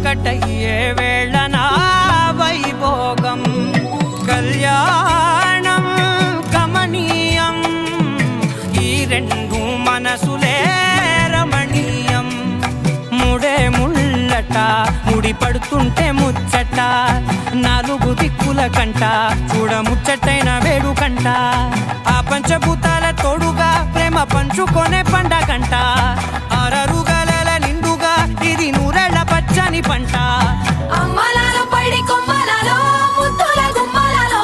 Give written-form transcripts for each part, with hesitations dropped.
ఒకటయ్యే వేళన వైభోగం కళ్యాణం కమనీయం ఈ రెండు మనసులే రమణీయం ముడే ముళ్ళట ముడి పడుతుంటే ముచ్చట నాలుగు దిక్కుల కంట చూడ ముచ్చటైన వేడుకంట ఆ పంచభూతాల తోడుగా ప్రేమ పంచుకొనే పండగంట ఆరరుగల నిండుగా ఇది నూరెళ్ళ పచ్చని పంట అమ్మలాలో పడి కొమ్మలలో ముద్దుల గుమ్మలలో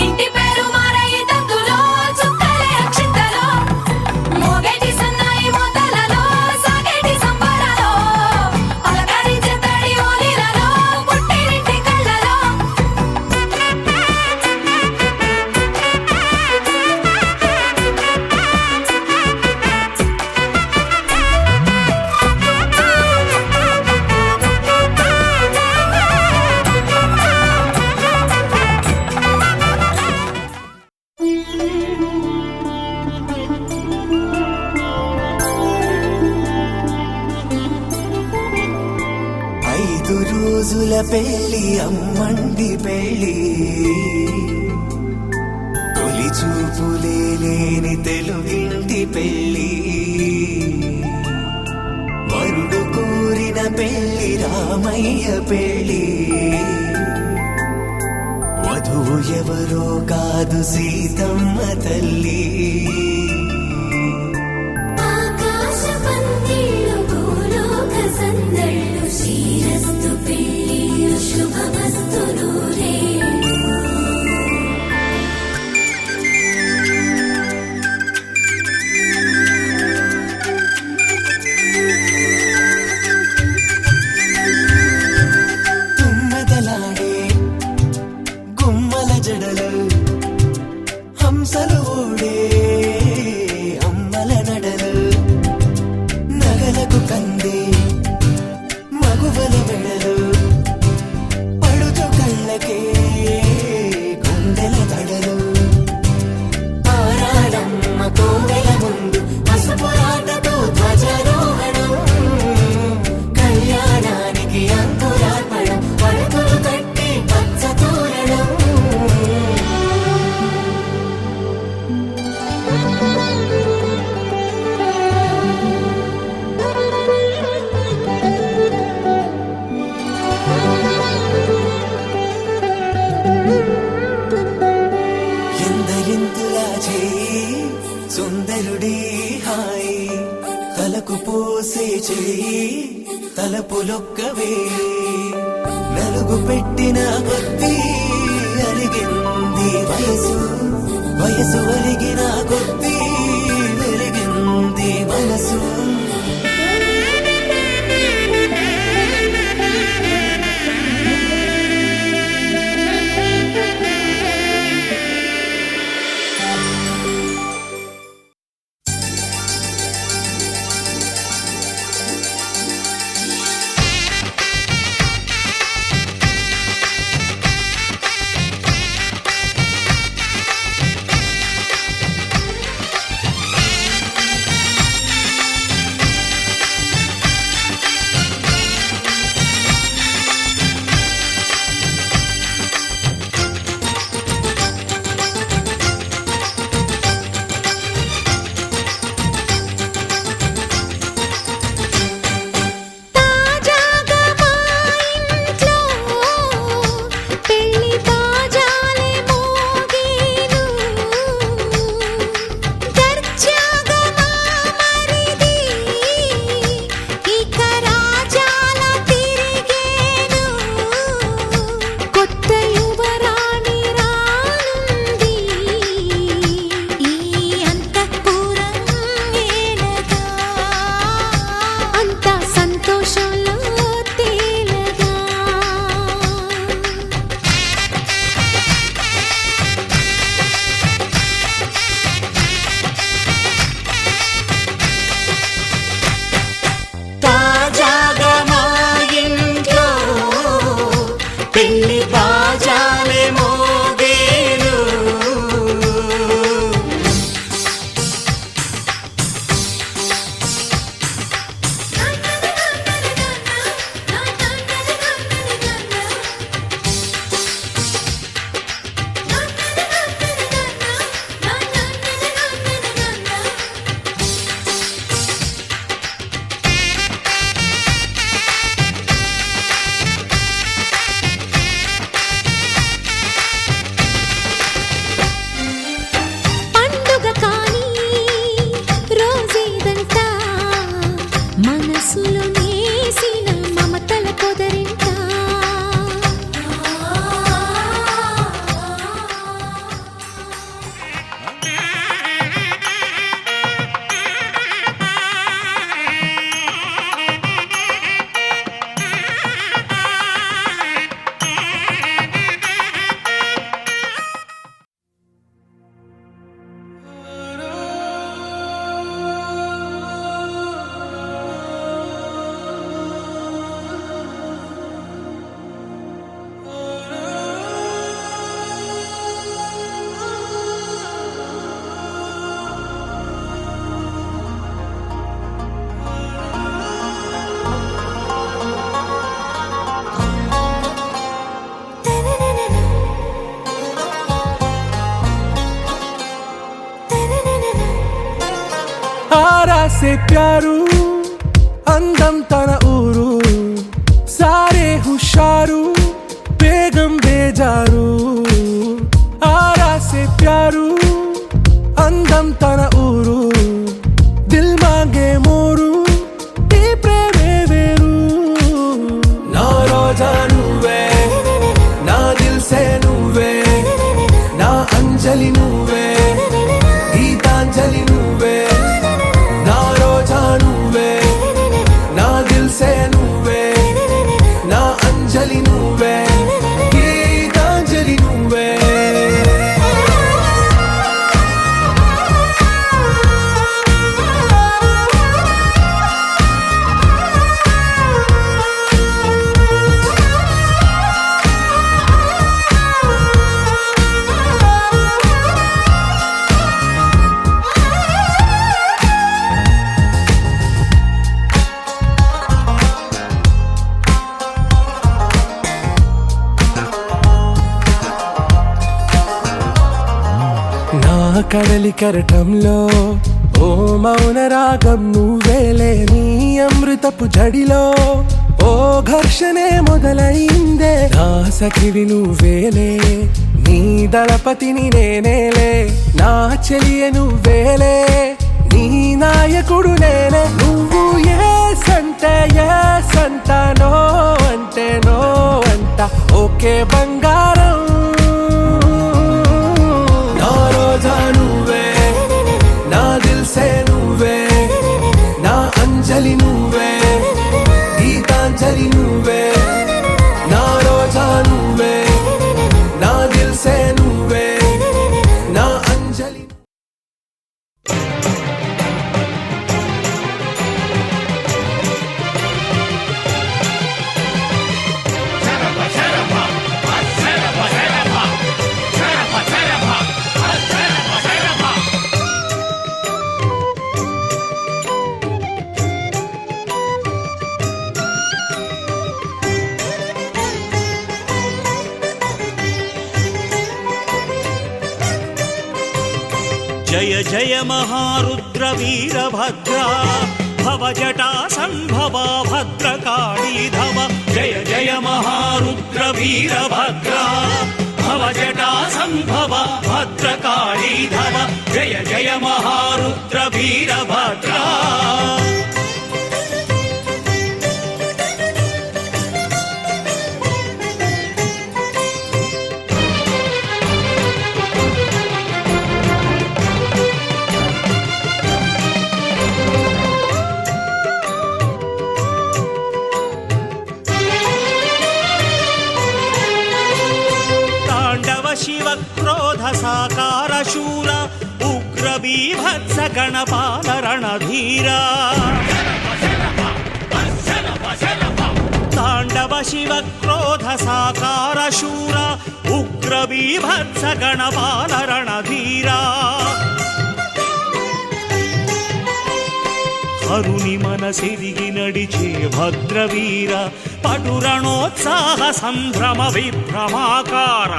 ఇంటి పేరు మారయి తందులో చుక్కలే అక్షింతలో మోగేటి సన్నాయి మోతలలో సాగేటి సంబరాలో పలకరించే తడి ఓలిలలో పుట్టినింటి కళ్ళలో రోజుల పెళ్లి అమ్మండి పెళ్లి తొలి చూపులే లేని తెలుగింటి పెళ్లి వరుడు కోరిన పెళ్లి రామయ్య పెళ్లి వధువు ఎవరో కాదు సీతమ్మ తల్లి శ్రీరస్తు పెళ్లి శుభమస్తు నూరే తుమ్మెదలాడే గుమ్మల జడలు హంసలు ఓడే అమ్మల నడలు నగలకు కందే మగువల మెడలు పడుచు కళ్ళకే గుండెల తడలు ఆరాడమ్మ కోవెల ముందు పసుపు ఆటతో ధ్వజారోహణం కళ్యాణానికి అంకురార్పణం పడుతులు కట్టి పచ్చ తోరణం ఎందరింతులా చేయి సుందరుడి హాయి తలకు పోసే చేయి తలపులొక్కవే నలుగు పెట్టిన కొద్దీ అలిగింది వయసు వయసు ఒలిగిన కొద్దీ వెలిగింది మనసు మనసులో నేసిన మమతల పొదరింట आरा से प्यारू అందం తన ఊరు సారే హుషారు బేగం బేజారు ఆరా సే ప్యారు అందం తన ఊరు దిల్ మాంగే మోరు ఈ ప్రేమే వేరు నా రోజా నువ్వే నా దిల్ సే నువ్వే నా అంజలి నువ్వే గీతాంజలి నువ్వే నా రోజా నువ్వే నా దిల్ సే నువ్వే నా అంజలి నువ్వే గీతాంజలి నువ్వే నా కడలి కరటంలో ఓ మౌన రాగం నువ్వేలే నీ అమృతపు జడిలో ఓ ఘర్షణే మొదలైందే నా సఖివి నువ్వేలే నీ దళపతిని నేనేలే నా చెలియ నువ్వేలే నీ నాయకుడు నేనే నువ్వు ఏ సంట నో అంటే నో అంట ఓకే బంగారం నా రోజా నువ్వే నా దిల్ సే నువ్వే నా అంజలి నువ్వే గీతాంజలి నువ్వే నా రోజా నువ్వే నా దిల్ సే నువ్వే నా అంజలి जय जय महारुद्र वीरभद्रा भवजटा सम्भवा भद्रकाली धव जय जय महारुद्र वीरभद्रा भवजटा सम्भवा भद्रकाली धव जय जय महारुद्र वीरभद्रा शिव क्रोध साकार शूर उग्र बीभत्स गणपाल रणधीरा तांडव शिव क्रोध साकार शूर उग्र बीभत्स गणपाल रणधीरा హరుని మనసిరిగి నడిచే భద్రవీర పటురణోత్సాహ సంభ్రమ విభ్రమాకార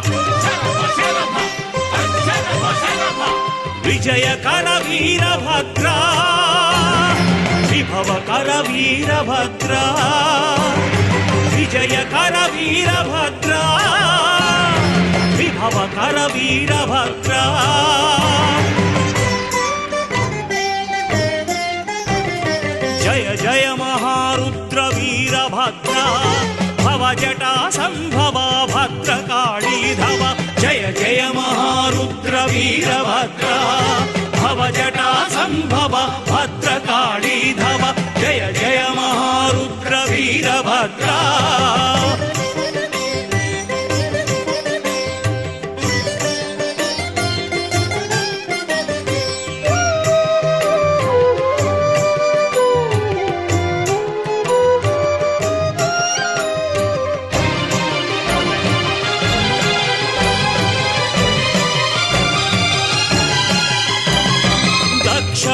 విజయకర వీరభద్రా విభవకర వీరభద్రా విజయకర వీరభద్రా విభవకర వీరభద్రా जय जय जय महारुद्र वीरभद्रा भव जटा सम्भवा भद्रकाली धव जय जय महारुद्र वीरभद्रा भव जटा सम्भवा भद्रकाली धव जय जय महारुद्र वीरभद्रा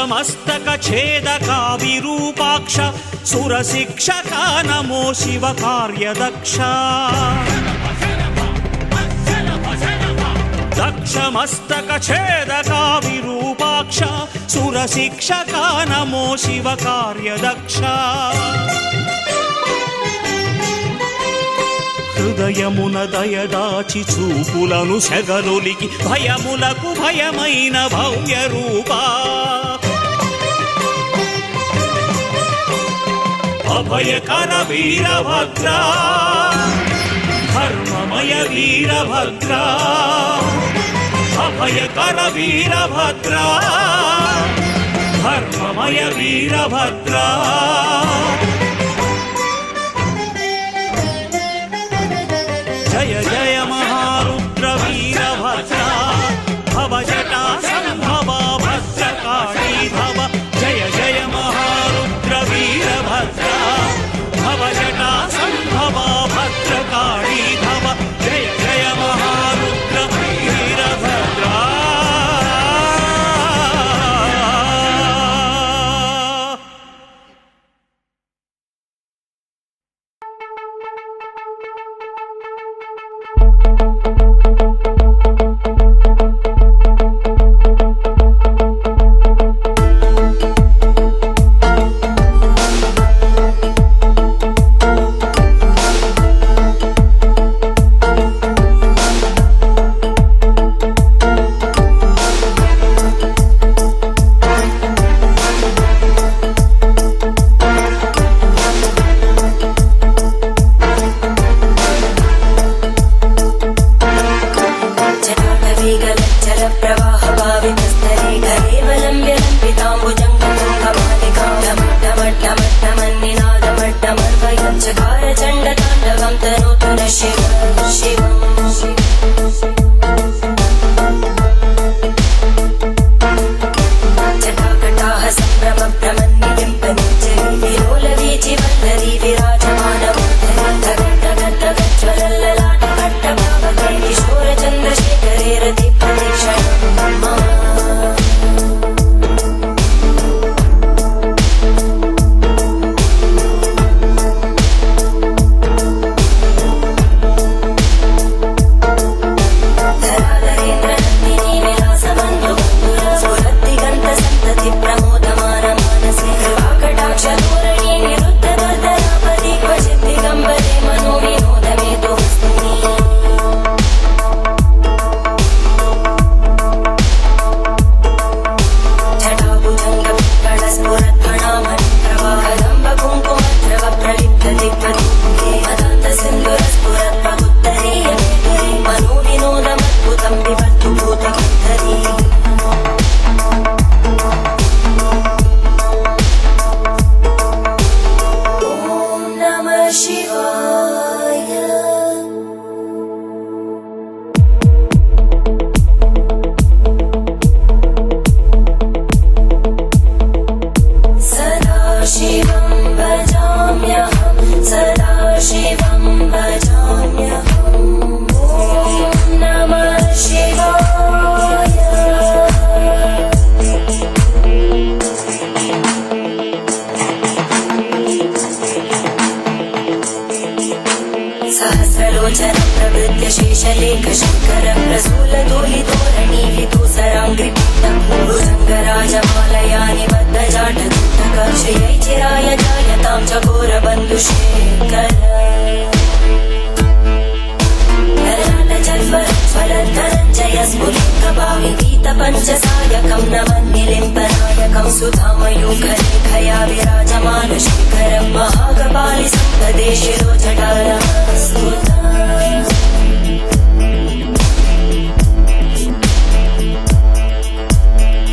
मस्तक छेदका विरूपाक्ष सुरशिक्षका नमो शिव कार्यदक्ष दक्ष मस्तक छेदका विरूपाक्ष सुरशिक्षका नमो शिव कार्यदक्ष హృదయమున దయదాచి చూపులను సెగలొలికి భయములకు భయమైన భవ్య రూపా అభయకర వీరభద్రా ధర్మమయ వీరభద్రా అభయకర వీరభద్రా ధర్మమయ వీరభద్రా जय जय महारुद्र वीरभद्रा भव जटा सम्भवा भद्रकाली धव जय जय महारुद्र वीरभद्रा भव जटा सम्भवा भद्रकाली धव जय जय महारुद्र वीरभद्रा शङ्कराजमालयानि बद्धजाटदूतकाक्षयै चिराय जायतां चकोरबन्धुशेखर ललाटजल्परज्वलद्धनञ्जय स्फुलिङ्गभाविगीत पञ्चसायकं नवन्निलिम्पनायकं सुधामयूखलेखया विराजमानशेखरं महाकपालिसम्पदे शिरोजटालस्तुता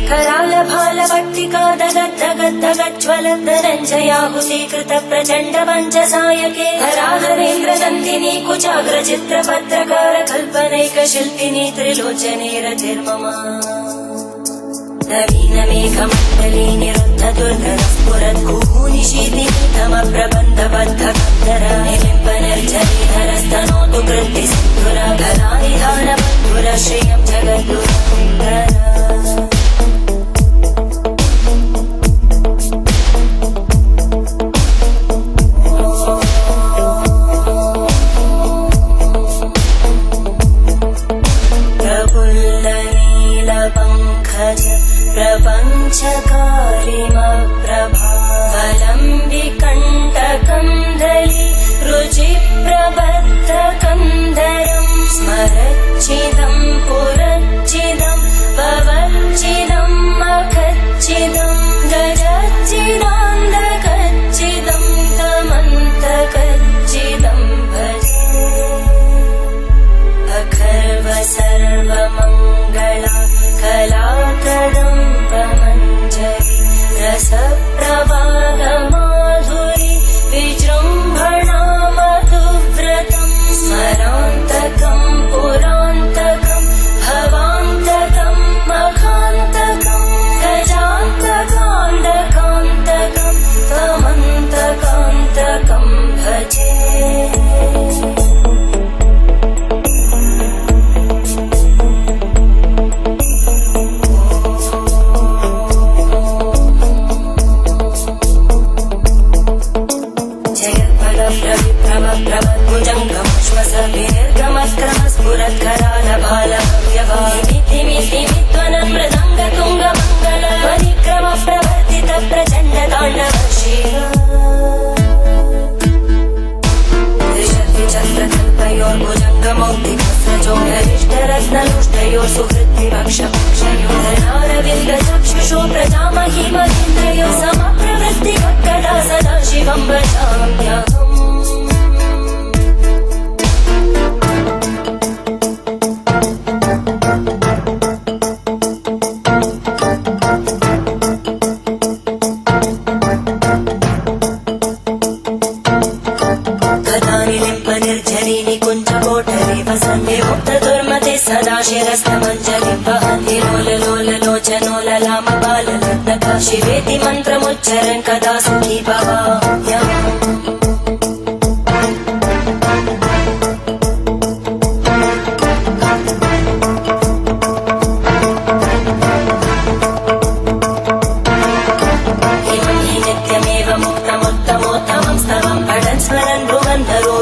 करालभालभट्टिका दगद्दगद्दगज्ज्वलद्धनञ्जयाहुतीकृत प्रचण्ड पञ्चसायके हराहरेन्द्रनन्दिनी कुचाग्रचित्रपत्रकार कल्पनैकशिल्पिनी त्रिलोचने रतिर्ममा नवीनमेघमण्डली निरुद्धदुर्धरस्फुरद्गुहूनिशीतितमप्रबन्धबद्धकन्धर निलिम्बनर्जनीधरस्तनोतु कृत्तिसिन्धुर कलानिधानबन्धुर श्रियं जगद्गुरुन्दर प्रपञ्चकारिमप्रभावलम्बिकण्टकन्दली रुचिप्रबद्धकन्धरं स्मरच्चिदं पुरच्चिदं भवच्चिदं मखच्चिदं गजच्चिदान्धकच्चिदं तमन्तकच्चिदं भजे अखर्व सर्वमङ्गला कलाकदम्बमञ्जरी रसप्रवाहमाधुरी विजृम्भणा मधुव्रतं स्मरान्तकं पुरान्तकं भवान्तकं मखान्तकं गजान्तकान्तकान्तकं तमन्तकान्तकं भजे स्फुरत्करालभालव्यवामितिमितिमित्वनं मृदङ्गतुङ्गमङ्गल परिक्रमप्रवर्तित प्रचण्डताण्डवर्षेण त्रिशक्तिचक्रकल्पयोर्भुजङ्गमौक्तिकस्रजोगरिष्ठरत्नलुष्टयोः सुहृद्विभक्षपक्षयोर्धरारविन्दचक्षुषो प्रजामहिमहिन्द्रयोः समप्रवृत्तिकदा सदा शिवं भजाम्यहम् सदा शिरस्तमञ्जलिं वहन्ति लोललोललोचनोललामबाललग्नका शिवेति मन्त्रमुच्चरन् कदा सुखी भवाम्यहम्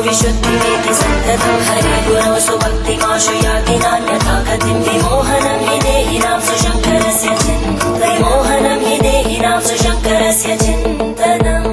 विशुद्धिमेति सन्ततं हरे गुरौ सुभक्तिमाशु याति नान्यथा गतिं विमोहनं हि देहिनां सुशङ्करस्य चिन्तनं विमोहनं हि देहिनां सुशङ्करस्य चिन्तनम्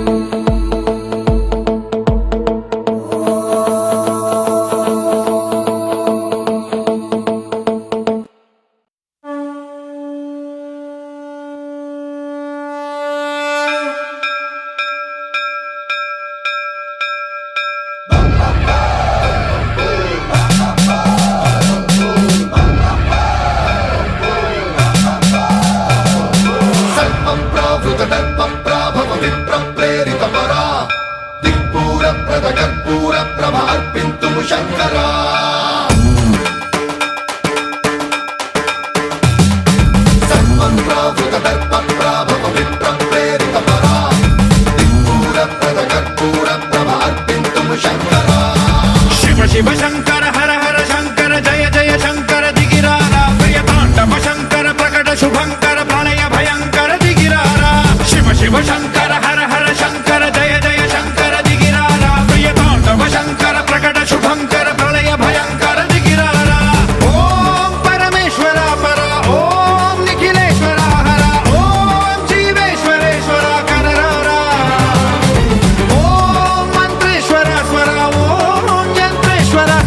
शिव शंकर हर हर शंकर जय जय शंकर दिगिरारा प्रियतांडव शंकर प्रकट शुभंकर प्रणय भयंकर दिगिरारा शिव शिव शंकर हर हर शंकर जय जय शंकर दिगिरारा प्रियतांडव शंकर प्रकट शुभंकर प्रलय भयंकर दिगिरारा ओम परमेश्वरा परा ओम निखिलेश्वरा हरा ओम जीवेश्वरेश्वरा कनरारा ओम मंत्रेश्वरा स्वरा ओम यंत्रेश्वरा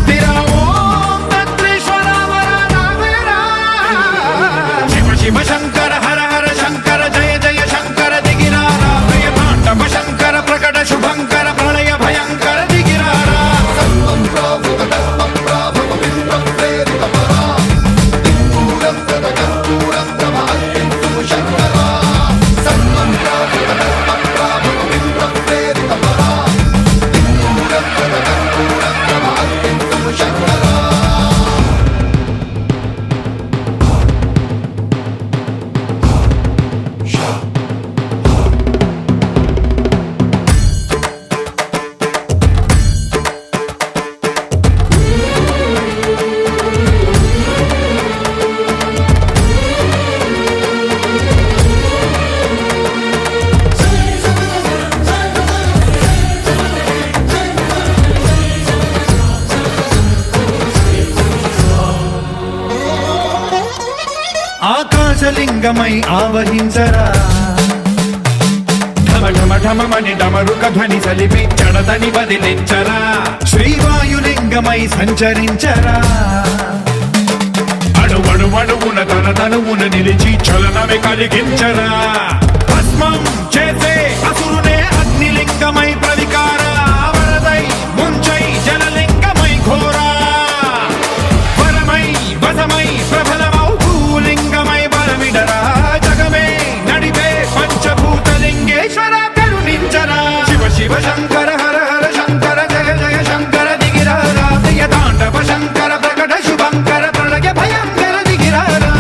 ఆకాశలింగమై ఆవహించరా ఢమఢమఢమని డమరుక ధ్వని సలిపి జడదని వదిలించరా శ్రీవాయులింగమై సంచరించరా అణువణువున తన తనువున నిలిచి చలనమే కలిగించరా భస్మం చేసే అసురునే అగ్నిలింగమై ప్రవికార వరదై ముంచై జలలింగమై ఘోరా వరమై వసమై ప్రబలమౌ భూలింగమై బలమిడరా జగమే నడిపే పంచభూతలింగేశ్వర కరుణించరా శివ శివ శంకర హర హర శంకర జయ జయ శంకర దిగిరారా ప్రియ తాండవ శంకర ప్రకట శుభంకర ప్రళయ భయంకర దిగిరారా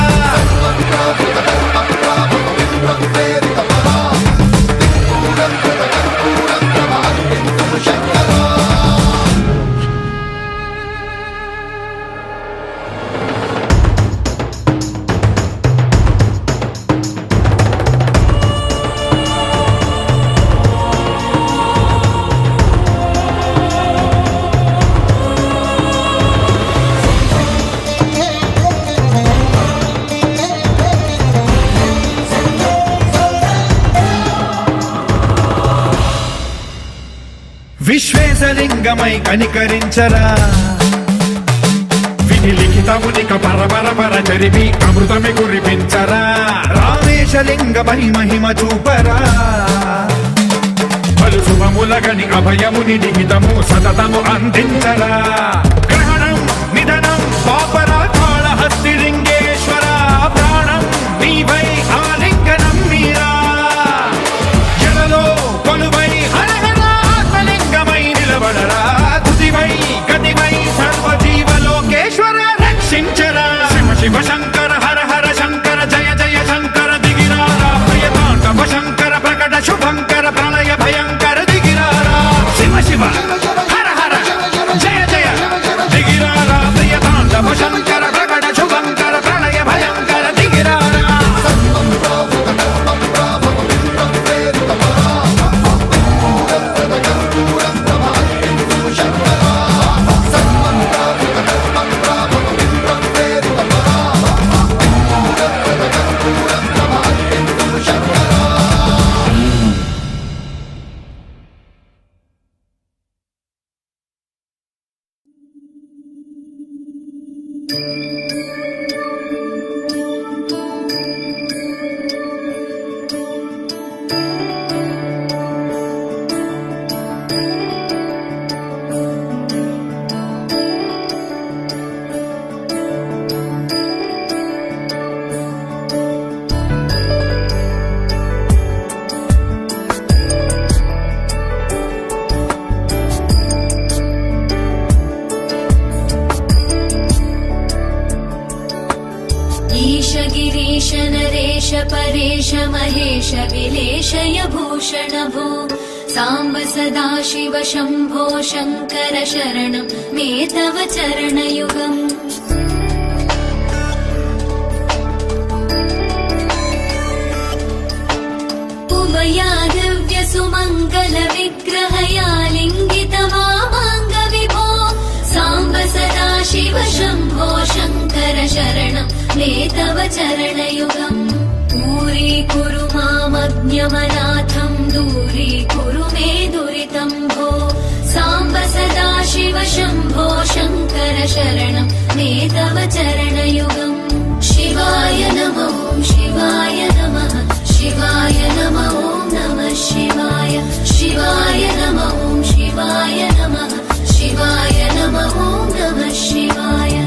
విశ్వేశలింగమై కనికరించరా విధి లిఖితమునిక పరపర చరిపి అమృతమి కురిపించరా రామేశలింగమై మహిమ చూపరా పలు శుభములగని అభయముని లిఖితము సతతము అందించరా గ్రహణం నిధనం పాపరా కాళహస్తి లింగేశ్వర ప్రాణం నీవై ఆలింగనం మీరా జలలో కొలువై హర నిలబడరా తుదివై గతివై సర్వజీవలోకేశ్వర రక్షించరా శివ శివ శంకర హర హర శంకర జయ జయ శంకర దిగిరారా ప్రియ తాండవ శంకర ప్రకట శుభంకర ప్రళయ భయంకర దిగిరారా శివ శివ హర హర జయ జయ దిగిరారా ప్రియ తాండవ శంకర ప్రకట శుభంకర ప్రళయ భయంకర దిగిరారా परेश महेश विलेशय भूषण भो साम्ब सदा शिव शम्भो शङ्कर शरणं मे तव चरणयुगम् उमया दिव्य सुमङ्गल विग्रहया लिङ्गित मामाङ्ग विभो साम्ब सदा शिव शम्भो शङ्कर शरणं मे तव चरणयुगम् दूरीकुरु मामज्ञमनाथं दूरीकुरु मे दुरितं भो साम्ब सदा शिव शम्भो शङ्कर शरणं मे तव चरणयुगम् शिवाय नमो शिवाय नमः शिवाय नमो नमः शिवाय शिवाय नमो शिवाय नमः शिवाय नमो नमः शिवाय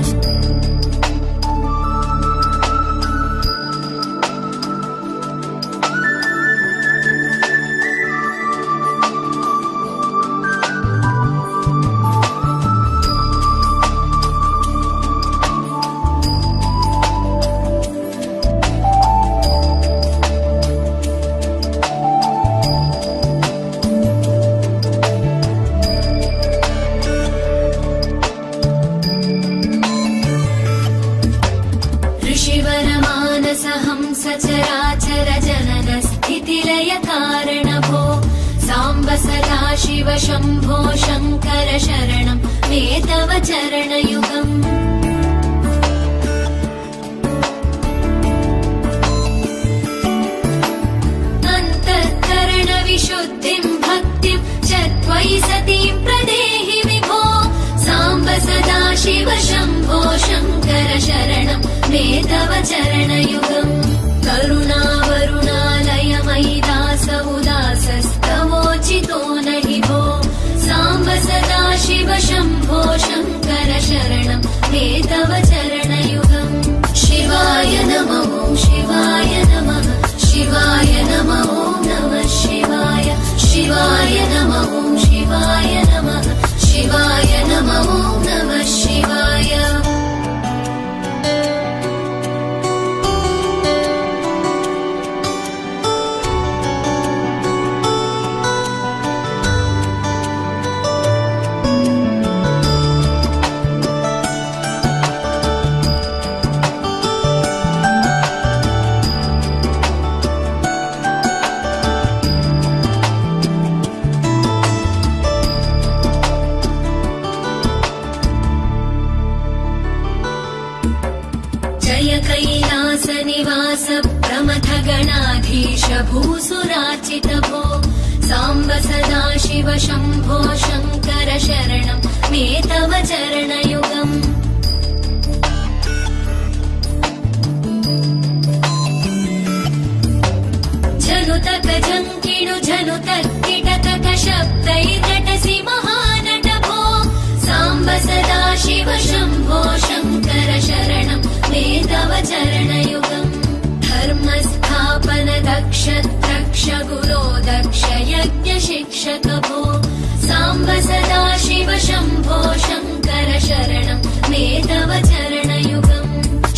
सचराचर जनन स्थितिलय कारण भो साम्ब सदा शिव शम्भो शङ्कर शरणं मे तव चरणयुगम् मयि सतीं प्रदेहि विभो साम्ब सदा शिव शम्भो शङ्कर शरणं मे तव चरणयुगम् करुणावरुणालय मयि दास उदासस्तवोचितो न हि भो साम्ब सदा शिव शम्भो शङ्कर शरणं मे तव चरणयुगम् शिवाय नमः शिवाय नमः शिवाय नमः नमः शिवाय शिवाय नमः शिवाय नमः शिवाय नमः नमः शिवाय जय कैलासनिवास प्रमथ गणाधीश भूसुरार्चित भो साम्ब सदा शिव शम्भो शङ्कर शरणं मे तव चरणयुगम् झनुतक झङ्किणु झनुतक किटतक शब्दैर्नटसि महानट भो साम्ब सदा शिव शम्भो शङ्कर शरणं मे तव चरणयुगम् धर्मस्थापन दक्ष द्रक्ष गुरो दक्ष यज्ञ शिक्षक भो साम्ब सदा शिव शम्भो शङ्कर शरणं मे तव चरणयुगम्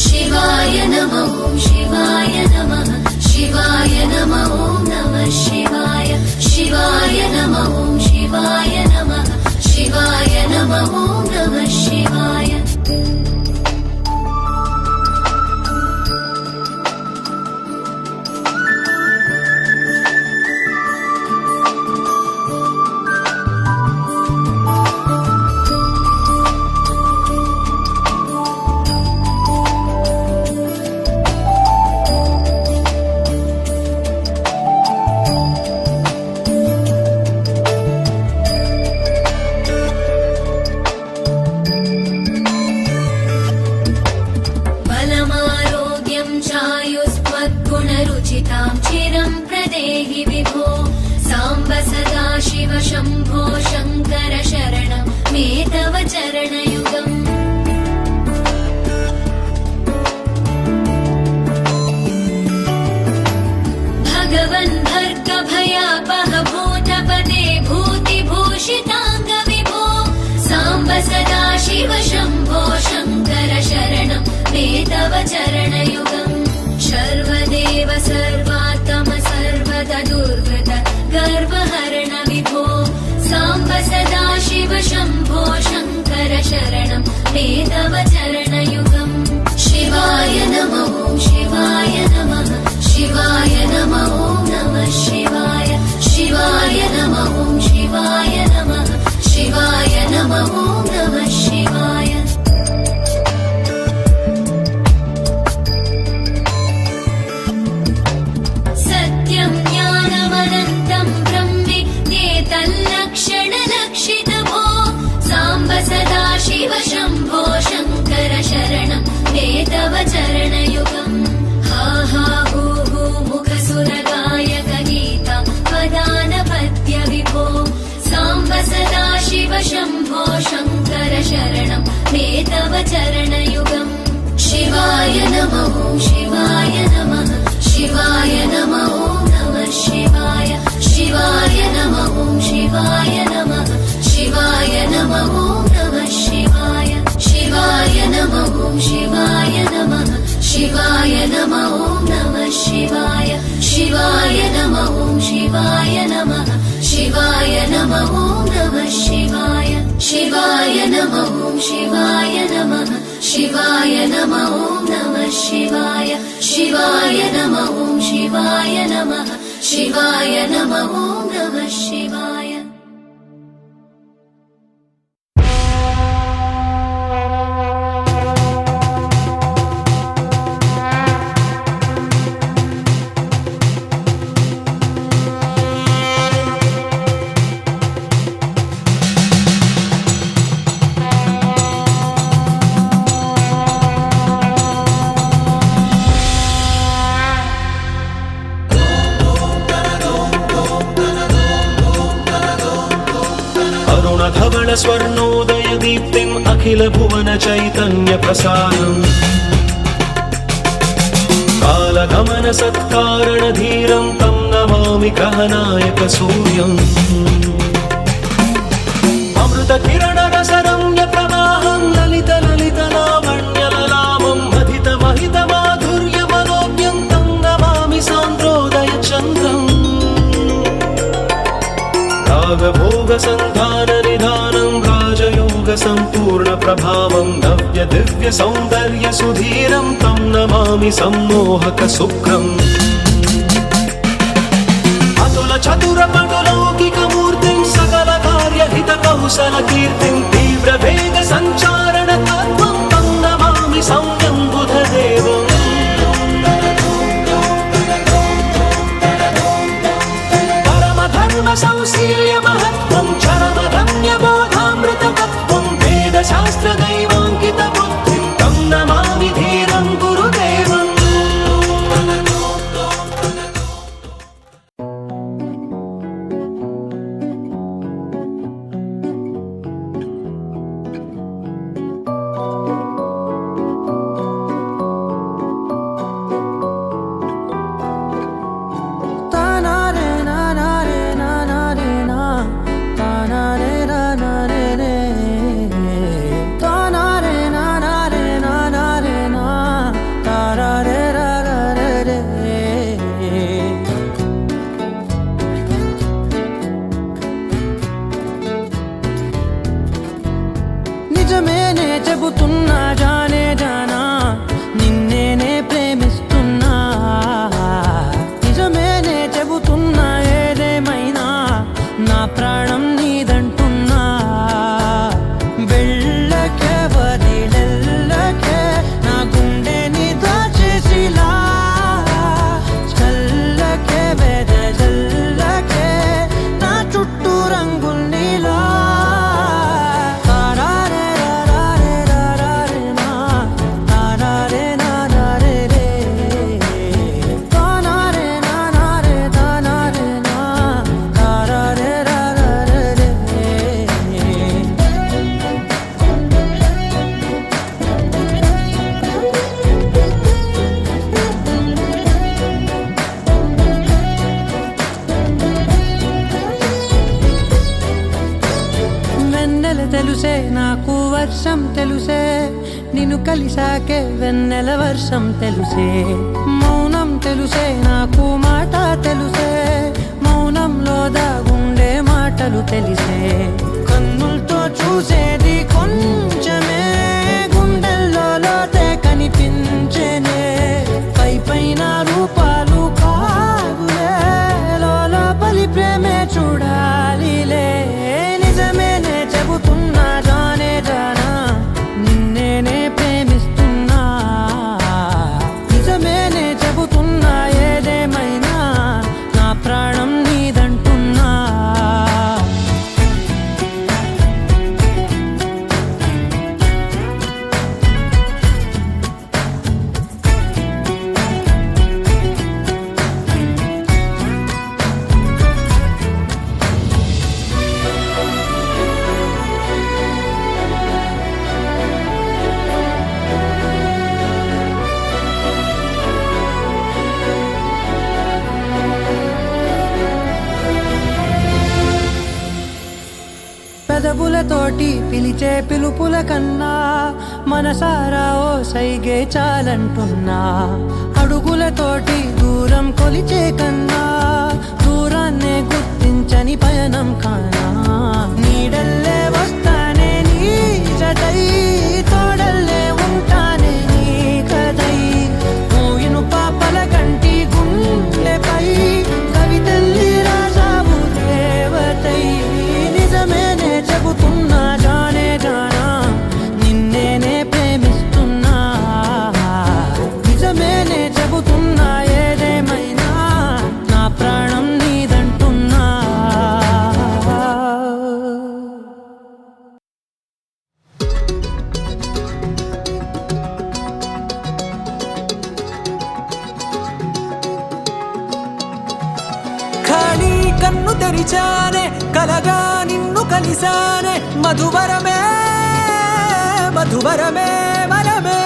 शिवाय नमः शिवाय नमः शिवाय नमः नमः शिवाय शिवाय नमः शिवाय नमः शिवाय नमः नमः शिवाय चायुस्त्वद्गुणरुचितां चिरं प्रदेहि विभो साम्ब सदा शिव शम्भो शङ्कर शरणं मे तव चरणयुगम् भगवन् भर्ग भयापह भूतपते भूतिभूषिताङ्ग विभो साम्ब सदा शिव शम्भो शङ्कर शरणं मे तव चरणयुगम् सर्वदेव सर्वात्म सर्वद दुर्वृत गर्वहरण विभो साम्ब सदा शिव शम्भो शङ्कर शरणं मे तव चरणयुगम् शिवाय नमः शिवाय नमः शिवाय नमः नमः शिवाय शिवाय नमः शिवाय नमः शिवाय नमः नमः शिवाय सत्यं ज्ञानमनन्तं ब्रह्मेतल्लक्षणलक्षित भो साम्ब सदा शिव शम्भो शङ्कर शरणं मे तव चरणयुगम् हा हा हू हू मुखसुरगायक गीता वदानपद्य विभो साम्ब सदा शिव शम्भो शङ्कर शरणं मे तव चरणयुगम् शिवाय नमः शिवाय नमः शिवाय नमः नमः शिवाय शिवाय नमः शिवाय नमः शिवाय नमः नमः शिवाय शिवाय नमः शिवाय नमः शिवाय नमः नमः शिवाय शिवाय नमः शिवाय नमः शिवाय नमः नमः शिवाय शिवाय नमः शिवाय नमः शिवाय नमः नमः शिवाय शिवाय नमः शिवाय नमः शिवाय नमः नमः शिवाय శ్యామల స్వర్ణోదయ దీప్తిం అఖిల భువన చైతన్య ప్రసారం కాలగమన సత్కారణ ధీరం తం నమామి గ్రహనాయక సూర్యం అమృత కిరణ రసరమ్య ప్రవాహం లలిత లలిత లావణ్యలలామం మధిత మహిత మాధుర్య మనోజ్ఞం తం నమామి సాంద్రోదయ చంద్రం రాగభోగ సంధాన నిధానం రాజయోగ సంపూర్ణ ప్రభావం నవ్య దివ్య సౌందర్య సుధీరం తం నమామి సమ్మోహక శుక్రం అతుల చతుర పటులౌకిక మూర్తిం సకల కార్యహిత కౌశల కీర్తిం తీవ్ర వేగ సంచారణ తత్వం తం నమామి సౌమ్యం బుధదేవం పరమ ధర్మ సౌశీల్య మహత్వం చరమ రమ్య బోధామృత తత్వం వేద శాస్త్ర దైవాంకిత బుద్ధిం తం నమామి ధీరం గురుదేవం నిజమేనే చెబుతున్నా జానే జానా నిన్నేనే ప్రేమిస్తున్నా నిజమేనే చెబుతున్నా ఏదేమైనా నా ప్రాణం నీదంటున్నా వెళ్ళకే వదిలెల్లకే నా గుండెని దాచేసిలా చల్లకే వెదజల్లకే నా చుట్టూ రంగుల్నిలా తెలుసే నాకు వర్షం తెలుసే నిన్ను కలిసాకే వెన్నెల వర్షం తెలుసే మౌనం తెలుసే నాకు మాట తెలుసే మౌనంలో దాగుండే మాటలు తెలిసే కన్నులతో చూసేది కొంచెమే గుండెల్లో లోతే కనిపించేనే పై పైన రూపాలు కాదులే లోపలి ప్రేమే చూడాలిలే నిజమేనే చెబుతున్నా జానే జానా నిన్నేనే ప్రేమిస్తున్నా నిజమేనే చెబుతున్నా ఏదేమైనా నా ప్రాణం నీదంటున్నా పెదవులతోటి పిలిచే పిలుపుల కన్నా మనసారా ఓ సైగే చాలంటున్నా అడుగులతోటి దూరం కొలిచే కన్నా దూరాన్నే గుర్తించని పయనం కానా నీడల్లే వస్తానే నీ జతై తోడల్లే ఉంటానే నీ కదై మూయిను పాపల కంటి గుండెపై కవితల్లి రాజావు దేవతై నిజమేనే చెబుతున్నా జానే జానా నిన్నేనే ప్రేమిస్తున్నా నిజమేనే చెబుతున్నా ఏదేమైనా నా ప్రాణం నీదంటున్నా ఖాళీ కన్ను తెరిచానే కలగా నిన్ను కలిసానే మధువరమే మధువరమే వరమే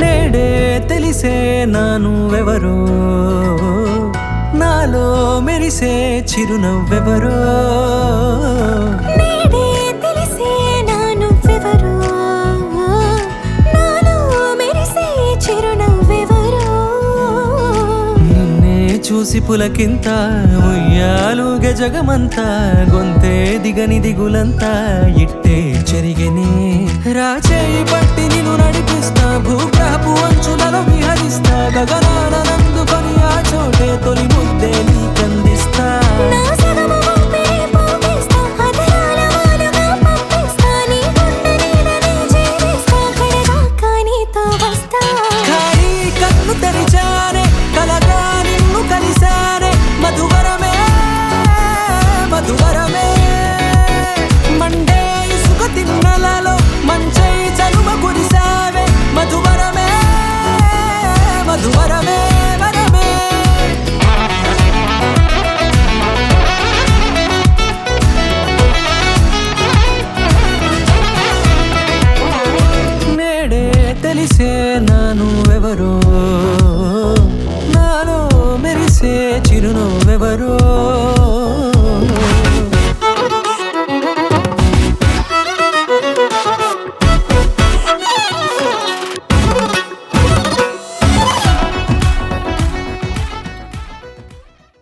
నేడే తెలిసే నానువెవరో నాలో మెరిసే చిరునవ్వెవరో నేడే తెలిసే నానువ్వెవరో నాలో మెరిసే చిరునవ్వెవరో నిన్నే చూసి పులకింత ఉయ్యాలుగ జగమంతా గొంతే దిగని దిగులంతా ఇట్టే చెరిగెనే రాచేయి పట్టి నిన్ను నడిపిస్తా భూగ్రహపు అంచులలో విహరిస్తా గగనానందుకొని ఆ చోటే తొలి ముద్దే నీకంది